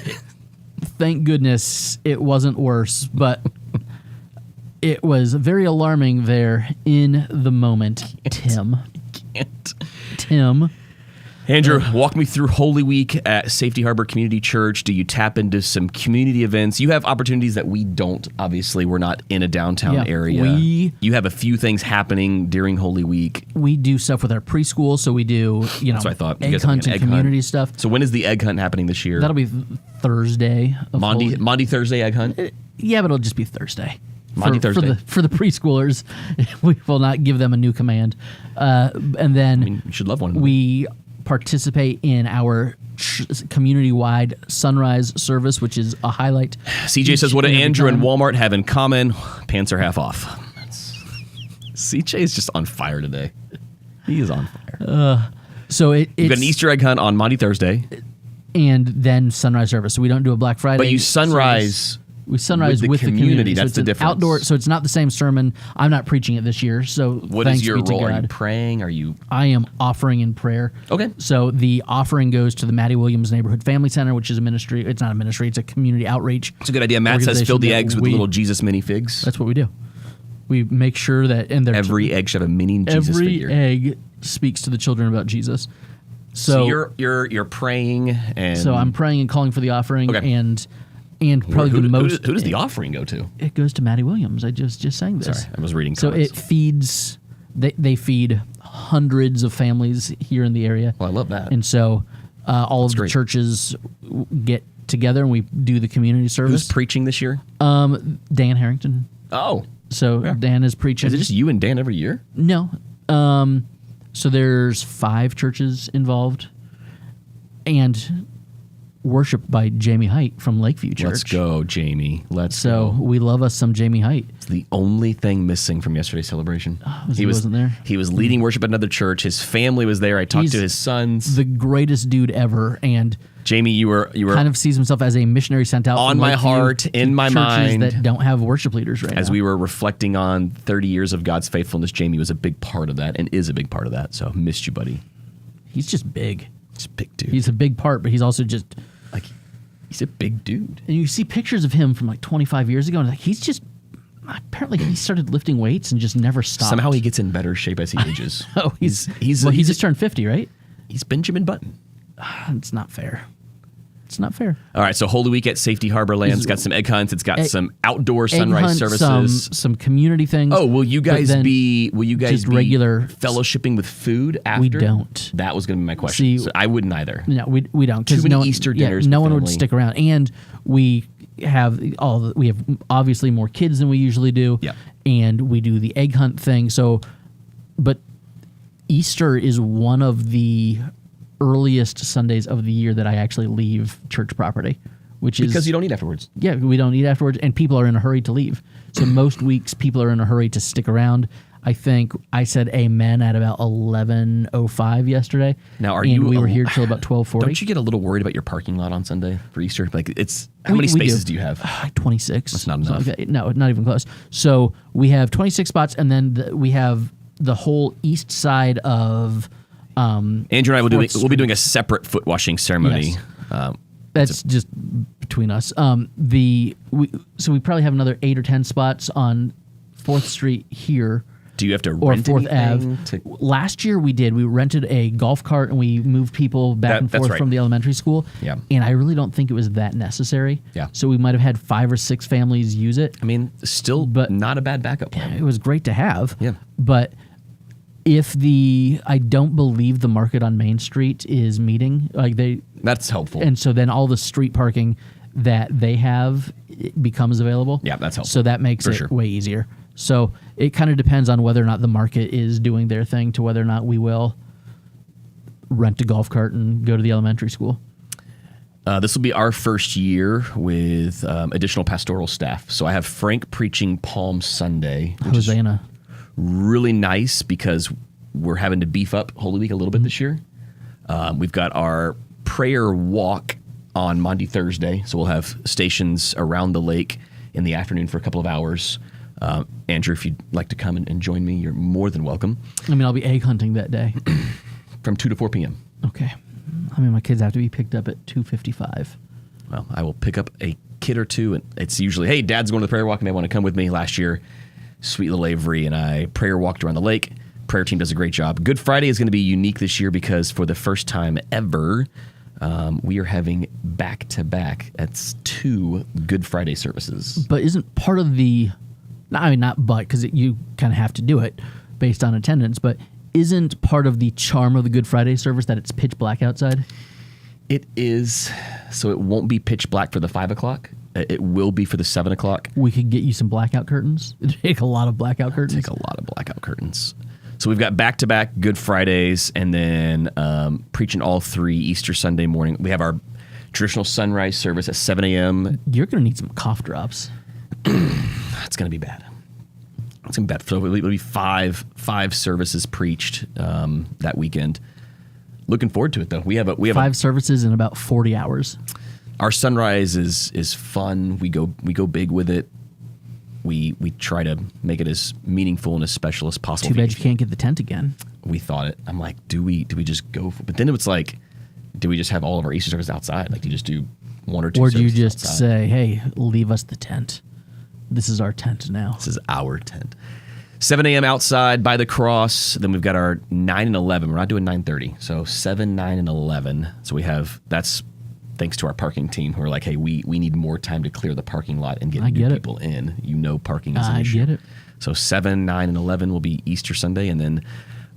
thank goodness it wasn't worse, but it was very alarming there in the moment. Tim. Tim. Andrew, walk me through Holy Week at Safety Harbor Community Church. Do you tap into some community events? You have opportunities that we don't. Obviously, we're not in a downtown area. You have a few things happening during Holy Week. We do stuff with our preschool, so we do, That's what I thought. You egg guys have hunt an and egg community hunt. stuff. So when is the egg hunt happening this year? That'll be Thursday. Of Holy- Monday, Thursday egg hunt? Yeah, but it'll just be Thursday. Monday, Thursday. For the preschoolers, we will not give them a new command. And then You should love one. we participate in our community-wide sunrise service, which is a highlight. CJ says, what do Andrew and Walmart have in common? Pants are half off. CJ is just on fire today. He is on fire. So You've got it's an Easter egg hunt on Monday, Thursday. and then sunrise service. So we don't do a Black Friday. But you sunrise. sunrise We sunrise with with the the community. community. So That's it's the an difference. outdoor. So it's not the same sermon. I'm not preaching it this year. So What thanks is your be to role? Are you God. praying? Are you... I am offering in prayer. Okay. So the offering goes to the Maddie Williams Neighborhood Family Center, which is a ministry. It's not a ministry. It's a community outreach. It's a good idea. Matt says fill the eggs with little Jesus mini figs. That's what we do. We make sure that Every egg should have a mini Jesus every figure. egg speaks to the children about Jesus. So you're praying and... So I'm praying and calling for the offering Okay. and probably who, the most. Who does the offering go to? It goes to Maddie Williams. I just sang this. Sorry, I was reading So comments. it feeds. They feed hundreds of families here in the area. Well, I love that. And so all of the great. churches get together and we do the community Who's service. preaching this year? Dan Harrington. Oh. So Dan is preaching. Is it just you and Dan every year? No. So there's 5 churches involved, and worshiped by Jamie Height from Lakeview Church. Let's go, Jamie. Let's So go. we love us some Jamie Height. It's the only thing missing from yesterday's celebration. He wasn't there? He was leading worship at another church. His family was there. I talked He's to his sons. The greatest dude ever, and Jamie, you were kind of sees himself as a missionary sent out on from my Lakeview heart, to in my churches mind. that don't have worship leaders right as now. we were reflecting on 30 years of God's faithfulness. Jamie was a big part of that and is a big part of that. So missed you, buddy. He's just big. He's a big dude. He's a big part, but he's also just like, he's a big dude. And you see pictures of him from like 25 years ago, and like he's just apparently he started lifting weights and just never stopped. Somehow he gets in better shape as he ages. Oh, he just he's turned 50, right? He's Benjamin Button. It's not fair. It's not fair. All right, so Holy Week at Safety Harbor Land. It's got some egg hunts. It's got some outdoor sunrise hunt, services. some community things. Oh, will you guys then be just regular fellowshipping with food after? We don't. That was going to be my question. See, so I wouldn't either. No, we don't. Too 'cause many no, Easter dinners no with one would family. stick around, and we have obviously more kids than we usually do. Yeah. And we do the egg hunt thing. So, but Easter is one of the earliest Sundays of the year that I actually leave church property, which is Because you don't eat afterwards. Yeah, we don't eat afterwards, and people are in a hurry to leave. So most weeks, people are in a hurry to stick around. I think I said amen at about 11:05 yesterday. Now, we were here till about 12:40. Don't you get a little worried about your parking lot on Sunday for Easter? Like, how many spaces do you have? 26. That's not enough. Like no, not even close. So we have 26 spots, and then we have the whole east side of. Andrew and I we'll be doing a separate foot washing ceremony. Yes. That's just between us. So we probably have another 8 or 10 spots on 4th Street here. Do you have to or rent 4th Ave? Last year we did. We rented a golf cart and we moved people back and forth from the elementary school. Yeah. And I really don't think it was that necessary. Yeah. So we might have had 5 or 6 families use it. I mean, still but not a bad backup plan. It was great to have. Yeah. But I don't believe the market on Main Street is meeting. That's helpful. And so then all the street parking that they have becomes available. Yeah, that's helpful. So that makes it way easier. So it kind of depends on whether or not the market is doing their thing to whether or not we will rent a golf cart and go to the elementary school. This will be our first year with additional pastoral staff. So I have Frank preaching Palm Sunday. Hosanna. Really nice because we're having to beef up Holy Week a little bit this year. We've got our prayer walk on Maundy Thursday, so we'll have stations around the lake in the afternoon for a couple of hours. Andrew, if you'd like to come and join me, you're more than welcome. I mean, I'll be egg hunting that day. From 2 to 4 p.m. Okay. I mean, my kids have to be picked up at 2:55. Well, I will pick up a kid or two, and it's usually, hey, Dad's going to the prayer walk, and they want to come with me. Last year, sweet little Avery and I prayer walked around the lake. Prayer team does a great job. Good Friday is going to be unique this year because for the first time ever, we are having back-to-back. That's 2 Good Friday services. But isn't part of because you kind of have to do it based on attendance, but isn't part of the charm of the Good Friday service that it's pitch black outside? It is. So it won't be pitch black for the 5 o'clock. It will be for the 7 o'clock. We could get you some blackout curtains. It'd take a lot of blackout curtains. Take a lot of blackout curtains. So we've got back-to-back Good Fridays and then preaching all 3 Easter Sunday morning. We have our traditional sunrise service at 7 a.m. You're going to need some cough drops. It's going to be bad. It's going to be bad. So it'll be five services preached that weekend. Looking forward to it, though. We have 5 services in about 40 hours. Our sunrise is fun. We go big with it. We try to make it as meaningful and as special as possible. Too bad you can't get the tent again. We thought it. I'm like, do we just go? But then it's like, do we just have all of our Easter services outside? Like, do you just do 1 or 2? Or do you just say, hey, leave us the tent? This is our tent now. This is our tent. 7 a.m. outside by the cross. Then we've got our 9 and 11. We're not doing 9:30. So 7, 9, and 11. So that's thanks to our parking team who are like, hey, we need more time to clear the parking lot and get new people in. Parking is an issue. I get it. So 7, 9, and 11 will be Easter Sunday. And then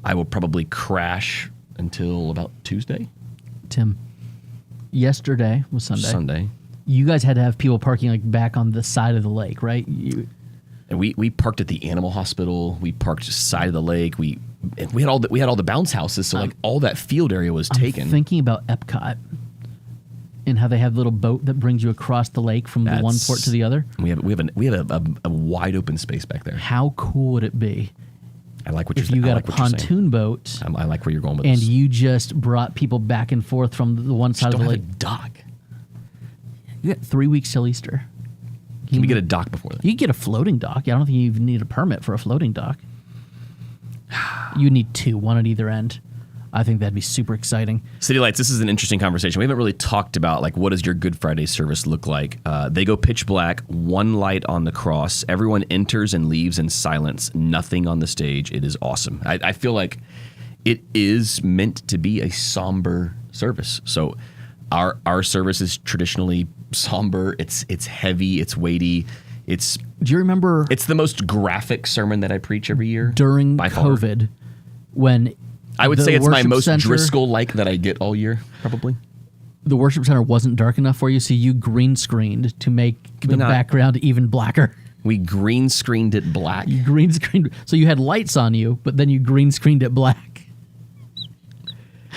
I will probably crash until about Tuesday. Tim, yesterday was Sunday. You guys had to have people parking back on the side of the lake, right? And we parked at the animal hospital. We parked side of the lake. We had all the bounce houses, so all that field area was taken. I'm thinking about Epcot and how they have a little boat that brings you across the lake from the one port to the other. We have a wide open space back there. How cool would it be? I like what you're saying. If you got a pontoon boat, I like where you're going with this. And you just brought people back and forth from the one side of the lake. Don't have a dock. You got 3 weeks till Easter. Can we get a dock before that? You can get a floating dock. I don't think you even need a permit for a floating dock. You need 2, 1 at either end. I think that'd be super exciting. City Lights, this is an interesting conversation. We haven't really talked about what does your Good Friday service look like. They go pitch black, 1 light on the cross. Everyone enters and leaves in silence. Nothing on the stage. It is awesome. I feel like it is meant to be a somber service. So our service is traditionally somber. It's heavy. It's weighty. Do you remember? It's the most graphic sermon that I preach every year during COVID, when I would say it's my most Driscoll-like that I get all year, probably. The worship center wasn't dark enough for you, so you green screened to make the background even blacker. We green screened it black. You green screened, so you had lights on you, but then you green screened it black.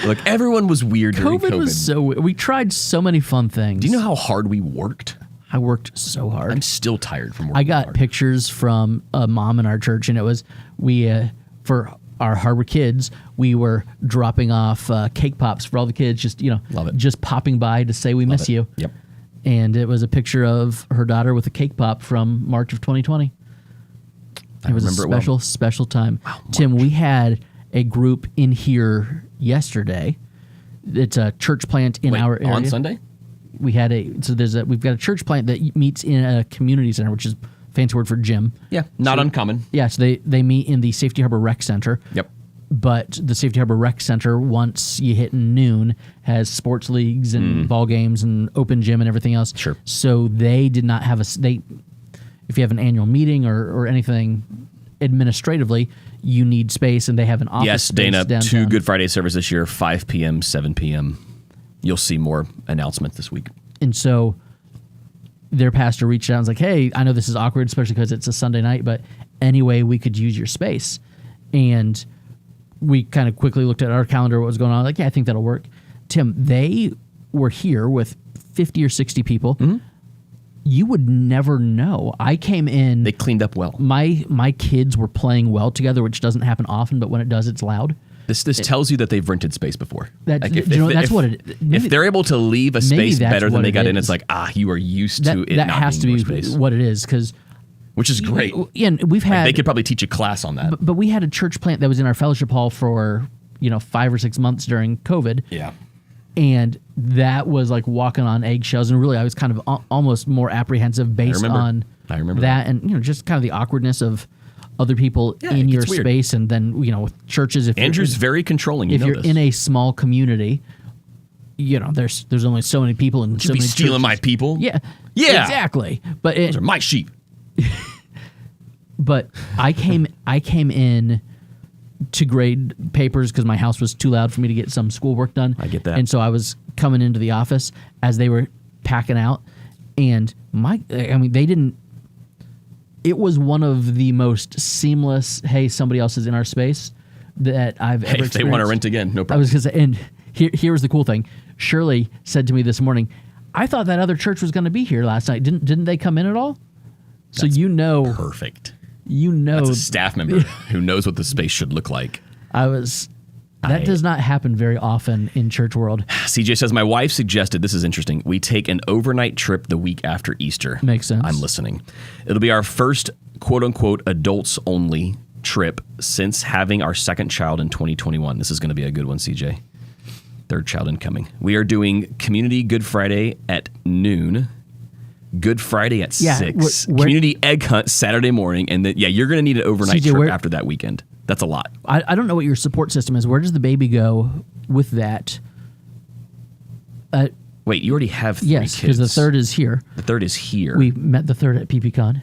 Look, everyone was weird during COVID. COVID was so weird. We tried so many fun things. Do you know how hard we worked? I worked so hard. I'm still tired from working I got hard. pictures from a mom in our church, and it was for our Harbor kids, we were dropping off cake pops for all the kids, just Love it. just popping by to say we miss you. Yep. And it was a picture of her daughter with a cake pop from March of 2020. It was a special time. Wow, Tim, we had a group in here yesterday. It's a church plant in our area. On Sunday? We've got a church plant that meets in a community center, which is a fancy word for gym. Yeah, not uncommon. Yeah, so they meet in the Safety Harbor Rec Center. Yep. But the Safety Harbor Rec Center, once you hit noon, has sports leagues and ball games and open gym and everything else. Sure. So they did not have if you have an annual meeting or anything administratively, you need space, and they have an office Yes, space Dana, downtown. 2 Good Friday service this year, 5 p.m., 7 p.m. You'll see more announcements this week. And so their pastor reached out and was like, hey, I know this is awkward, especially because it's a Sunday night, but anyway, we could use your space. And we kind of quickly looked at our calendar, what was going on. Like, yeah, I think that'll work. Tim, they were here with 50 or 60 people. Mm-hmm. You would never know. I came in. They cleaned up well. My kids were playing well together, which doesn't happen often, but when it does, it's loud. This tells you that they've rented space before. That's what it is. If they're able to leave a space better than they got in, it's like, you are used to it that not has being to your be space. what it is, because which is great. And we've had they could probably teach a class on that. But we had a church plant that was in our fellowship hall for 5 or 6 months during COVID. Yeah. And that was like walking on eggshells, and really I was kind of almost more apprehensive based on I remember that, and just kind of the awkwardness of other people in your space, and then with churches. If Andrew's very controlling. If you're in a small community, there's only so many people, and so be many stealing churches. my people. Yeah, exactly. But those are my sheep. But I came in to grade papers because my house was too loud for me to get some schoolwork done. I get that. And so I was coming into the office as they were packing out, and they didn't. It was one of the most seamless, hey, somebody else is in our space that I've ever experienced. If they want to rent again, no problem. I was going to say, and here's the cool thing. Shirley said to me this morning, I thought that other church was going to be here last night. Didn't they come in at all? That's so perfect. That's a staff member who knows what the space should look like. That does not happen very often in church world. CJ says, my wife suggested, this is interesting, we take an overnight trip the week after Easter. Makes sense. I'm listening. It'll be our first quote-unquote adults-only trip since having our second child in 2021. This is going to be a good one, CJ. Third child incoming. We are doing Community Good Friday at noon. Good Friday at 6. Community egg hunt Saturday morning. And then, you're going to need an overnight trip after that weekend. That's a lot. I don't know what your support system is. Where does the baby go with that? Wait, you already have 3 kids. Yes, because the third is here. The third is here. We met the third at PPCon.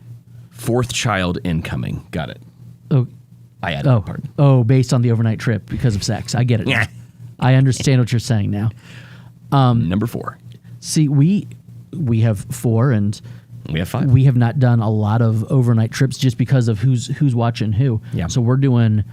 4th child incoming. Got it. Oh, I added that part. Oh, based on the overnight trip because of sex. I get it. Yeah. I understand what you're saying now. Number 4. See, we have 4, and we have 5. We have not done a lot of overnight trips just because of who's watching who. Yeah. So we're doing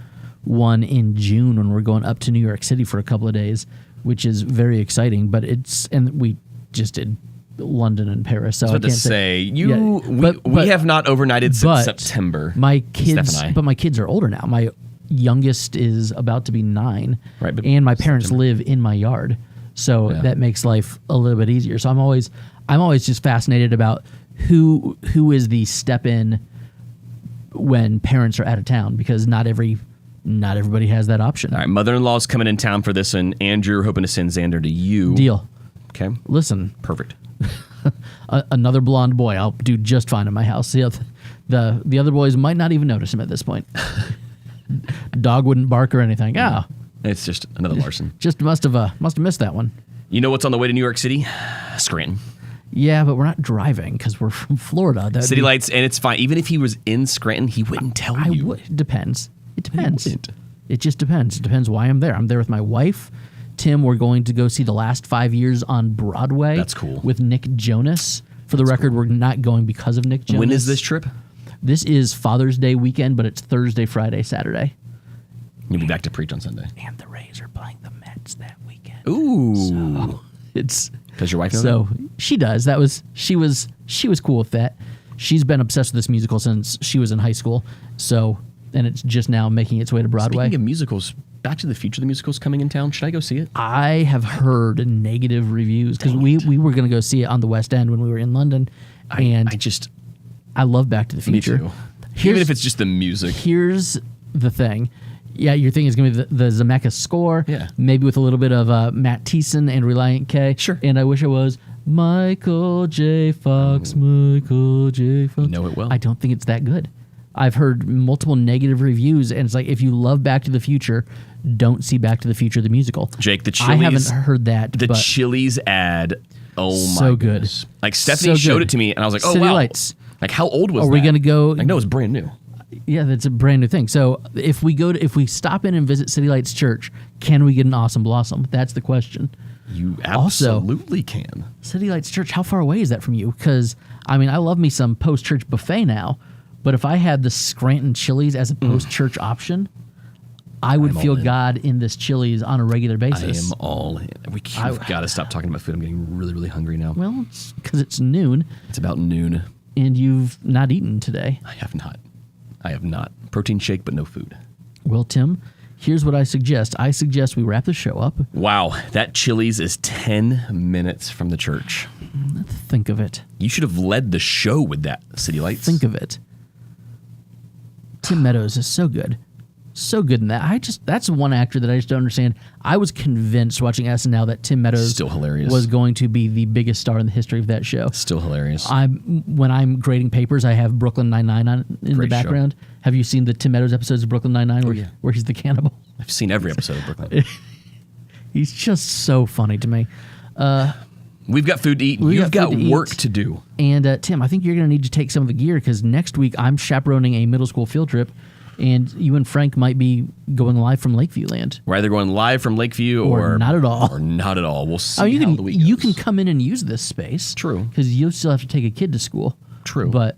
one in June when we're going up to New York City for a couple of days, which is very exciting. But and we just did London and Paris. So I can't say we have not overnighted since September. My kids are older now. My youngest is about to be 9, right? And my parents live in my yard, so that makes life a little bit easier. So I'm always just fascinated about who is the step in when parents are out of town, because not everybody has that option. All right, mother-in-law's coming in town for this, and Andrew hoping to send Xander to you. Deal. Okay. Listen. Perfect. Another blonde boy, I'll do just fine in my house. The other boys might not even notice him at this point. Dog wouldn't bark or anything. It's just another Larson. Just must have missed that one. You know what's on the way to New York City? Scranton. Yeah, but we're not driving because we're from Florida. City lights, and it's fine. Even if he was in Scranton, he wouldn't tell you. It depends. It depends. It just depends. It depends why I'm there. I'm there with my wife. Tim, we're going to go see The Last 5 Years on Broadway. That's cool. With Nick Jonas. For the record, we're not going because of Nick Jonas. When is this trip? This is Father's Day weekend, but it's Thursday, Friday, Saturday. You'll be back to preach on Sunday. And the Rays are playing the Mets that weekend. Ooh. So it's Does your wife know So she does. She was cool with that. She's been obsessed with this musical since she was in high school. So, and it's just now making its way to Broadway. Speaking of musicals, Back to the Future, the musical's coming in town. Should I go see it? I have heard negative reviews because we were going to go see it on the West End when we were in London. And I love Back to the Future. Me too. Even if it's just the music. Here's the thing. Yeah, your thing is going to be the Zemeckis score. Yeah. Maybe with a little bit of Matt Thiessen and Reliant K. Sure. And I wish I was Michael J. Fox. Michael J. Fox. You know it well. I don't think it's that good. I've heard multiple negative reviews, and it's like, if you love Back to the Future, don't see Back to the Future the musical. Jake, the Chili's. I haven't heard that. The Chili's ad. Oh my so goodness. Good. Like Stephanie showed it to me, and I was like, oh City wow. Lights. Like, how old was that? Are we going to go? I know it's brand new. Yeah, that's a brand new thing. So if we stop in and visit City Lights Church, can we get an Awesome Blossom? That's the question. You absolutely can. City Lights Church, how far away is that from you? Because, I mean, I love me some post-church buffet now, but if I had the Scranton Chili's as a post-church option, I would feel God in this Chili's on a regular basis. I am all in. We've got to stop talking about food. I'm getting really, really hungry now. Well, it's because it's noon. It's about noon. And you've not eaten today. I have not. Protein shake, but no food. Well, Tim, here's what I suggest. I suggest we wrap the show up. Wow, that Chili's is 10 minutes from the church. Think of it. You should have led the show with that, City Lights. Think of it. Tim Meadows is so good. So good in that. That's one actor that I just don't understand. I was convinced watching SNL that Tim Meadows Still hilarious. was going to be the biggest star in the history of that show. Still hilarious. When I'm grading papers, I have Brooklyn Nine-Nine on in Great the background. show. Have you seen the Tim Meadows episodes of Brooklyn Nine-Nine where he's the cannibal? I've seen every episode of Brooklyn. He's just so funny to me. We've got food to eat. You've got work to do. And Tim, I think you're going to need to take some of the gear because next week I'm chaperoning a middle school field trip. And you and Frank might be going live from Lakeview land. We're either going live from Lakeview or not at all. Or not at all. We'll see how the week goes. You can come in and use this space. True. Because you'll still have to take a kid to school. True. But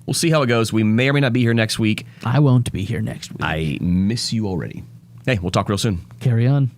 we'll see how it goes. We may or may not be here next week. I won't be here next week. I miss you already. Hey, we'll talk real soon. Carry on.